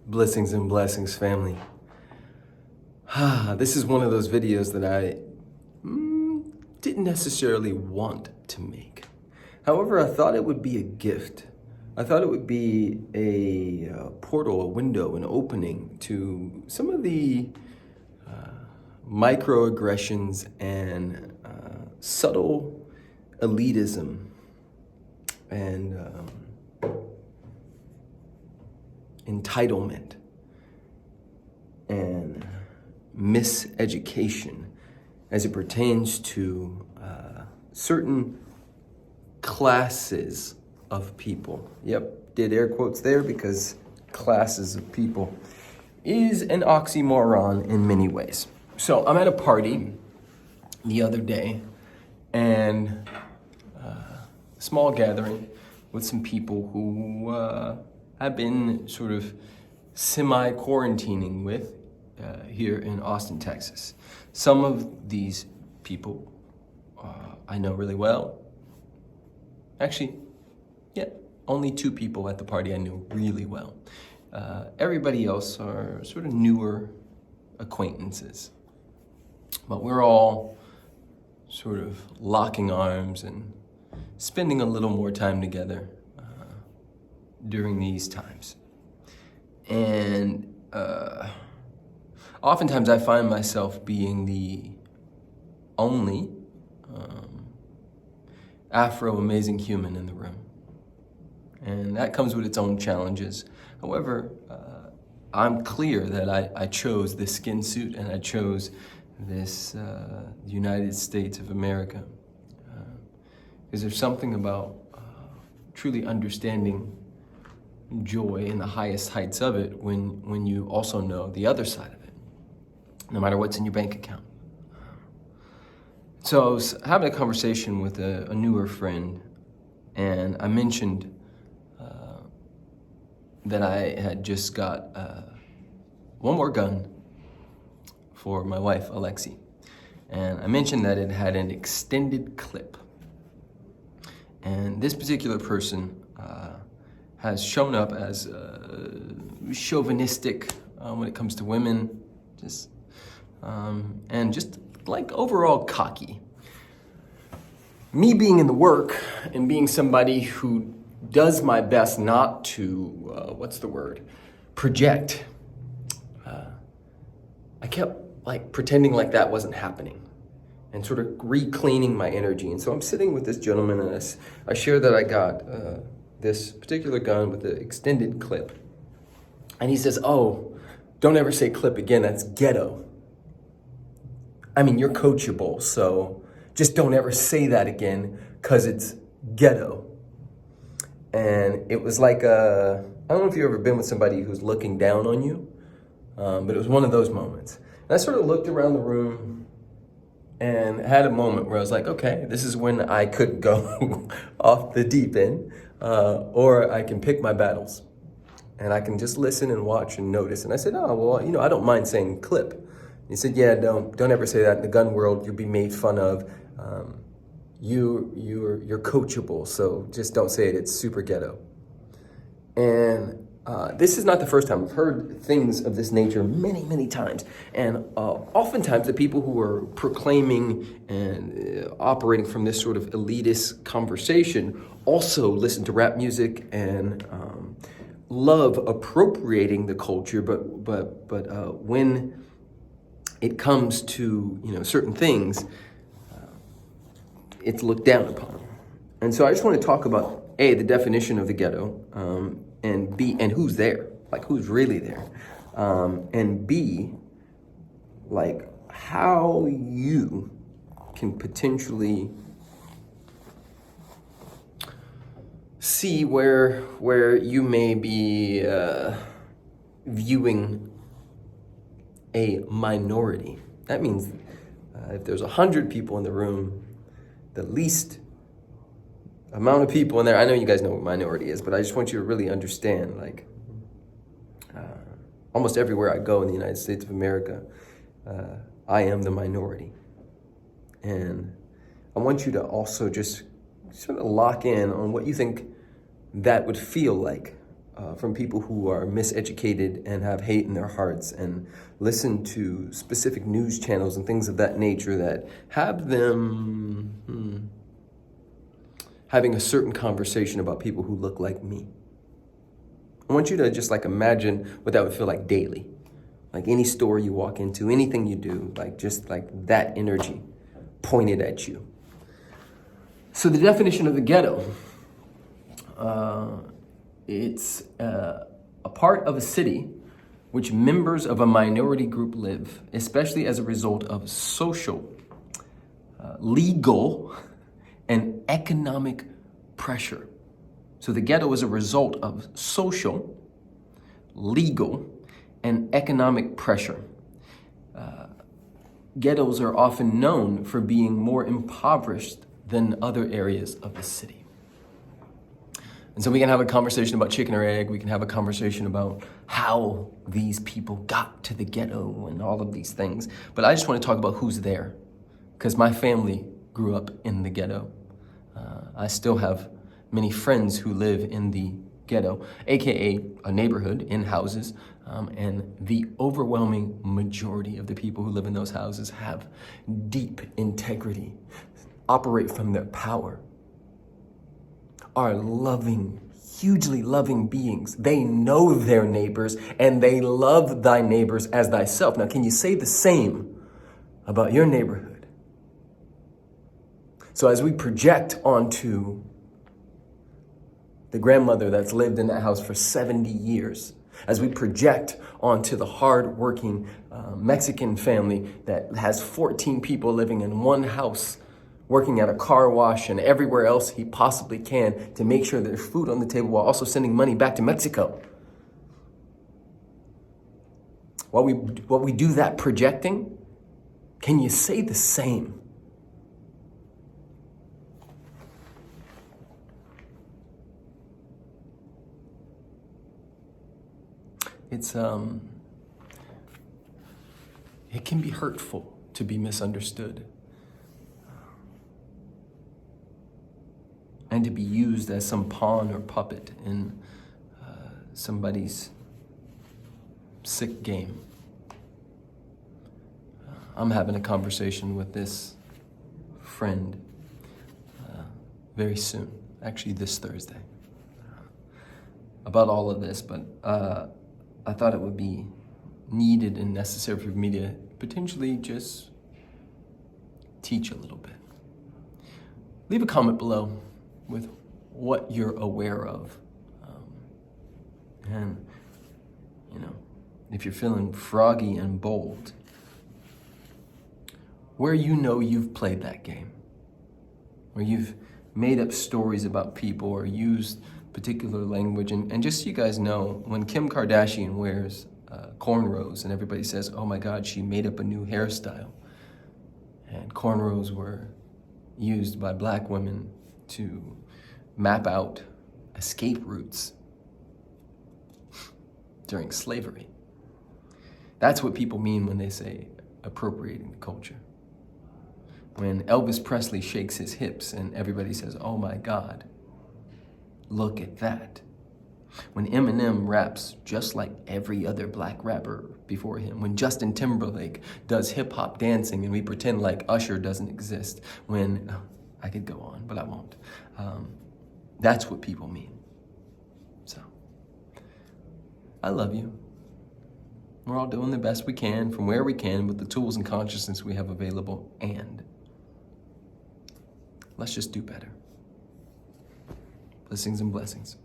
Blessings and blessings, family. This is one of those videos that I didn't necessarily want to make. However, I thought it would be a gift. I thought it would be a portal, a window, an opening to some of the microaggressions and subtle elitism and entitlement and miseducation as it pertains to certain classes of people. Yep, did air quotes there because classes of people is an oxymoron in many ways. So I'm at a party the other day and a small gathering with some people who I've been sort of semi-quarantining with here in Austin, Texas. Some of these people I know really well. Actually, yeah, only 2 people at the party I knew really well. Everybody else are sort of newer acquaintances. But we're all sort of locking arms and spending a little more time together during these times. And oftentimes I find myself being the only Afro-amazing human in the room. And that comes with its own challenges. However, I'm clear that I chose this skin suit and I chose this United States of America. Because there's something about truly understanding joy in the highest heights of it when you also know the other side of it, no matter what's in your bank account. So I was having a conversation with a newer friend, and I mentioned that I had just got one more gun for my wife, Alexi. And I mentioned that it had an extended clip. And this particular person has shown up as chauvinistic when it comes to women, and just like overall cocky. Me being in the work and being somebody who does my best not to, project. I kept like pretending like that wasn't happening and sort of reclaiming my energy. And so I'm sitting with this gentleman and I share that I got this particular gun with the extended clip. And he says, "Oh, don't ever say clip again, that's ghetto. I mean, you're coachable, so just don't ever say that again because it's ghetto." And it was like, I don't know if you've ever been with somebody who's looking down on you, but it was one of those moments. And I sort of looked around the room and had a moment where I was like, okay, this is when I could go off the deep end, or I can pick my battles. And I can just listen and watch and notice. And I said, oh, well, I don't mind saying clip. He said, yeah, don't ever say that in the gun world. You'll be made fun of. You're coachable, so just don't say it. It's super ghetto. And this is not the first time. I've heard things of this nature many, many times. And oftentimes the people who are proclaiming and operating from this sort of elitist conversation also listen to rap music and love appropriating the culture. But when it comes to certain things, it's looked down upon. And so I just want to talk about A, the definition of the ghetto, and B, and who's there, like who's really there, and B, like how you can potentially see where you may be viewing a minority. That means if there's 100 people in the room, the least amount of people in there, I know you guys know what minority is, but I just want you to really understand, like, almost everywhere I go in the United States of America, I am the minority. And I want you to also just sort of lock in on what you think that would feel like from people who are miseducated and have hate in their hearts and listen to specific news channels and things of that nature that have them having a certain conversation about people who look like me. I want you to just like imagine what that would feel like daily. Like any store you walk into, anything you do, like just like that energy pointed at you. So the definition of the ghetto, it's a part of a city which members of a minority group live, especially as a result of social, legal, and economic pressure. So the ghetto is a result of social, legal, and economic pressure. Ghettos are often known for being more impoverished than other areas of the city. And so we can have a conversation about chicken or egg. We can have a conversation about how these people got to the ghetto and all of these things. But I just want to talk about who's there, because my family grew up in the ghetto. I still have many friends who live in the ghetto, AKA a neighborhood in houses. And the overwhelming majority of the people who live in those houses have deep integrity, operate from their power, are loving, hugely loving beings. They know their neighbors and they love thy neighbors as thyself. Now, can you say the same about your neighborhood? So as we project onto the grandmother that's lived in that house for 70 years, as we project onto the hard-working Mexican family that has 14 people living in one house, working at a car wash and everywhere else he possibly can to make sure there's food on the table while also sending money back to Mexico. While we do that projecting, can you say the same? It can be hurtful to be misunderstood and to be used as some pawn or puppet in somebody's sick game. I'm having a conversation with this friend very soon, actually this Thursday, about all of this, but I thought it would be needed and necessary for me to potentially just teach a little bit. Leave a comment below with what you're aware of. And, if you're feeling froggy and bold, where you've played that game, where you've made up stories about people or used particular language. And just so you guys know, when Kim Kardashian wears cornrows and everybody says, oh my God, she made up a new hairstyle. And cornrows were used by Black women to map out escape routes during slavery. That's what people mean when they say appropriating the culture. When Elvis Presley shakes his hips and everybody says, oh my God, look at that. When Eminem raps just like every other Black rapper before him. When Justin Timberlake does hip hop dancing and we pretend like Usher doesn't exist. When, I could go on, but I won't. That's what people mean. So, I love you. We're all doing the best we can from where we can with the tools and consciousness we have available, and let's just do better. Blessings and blessings.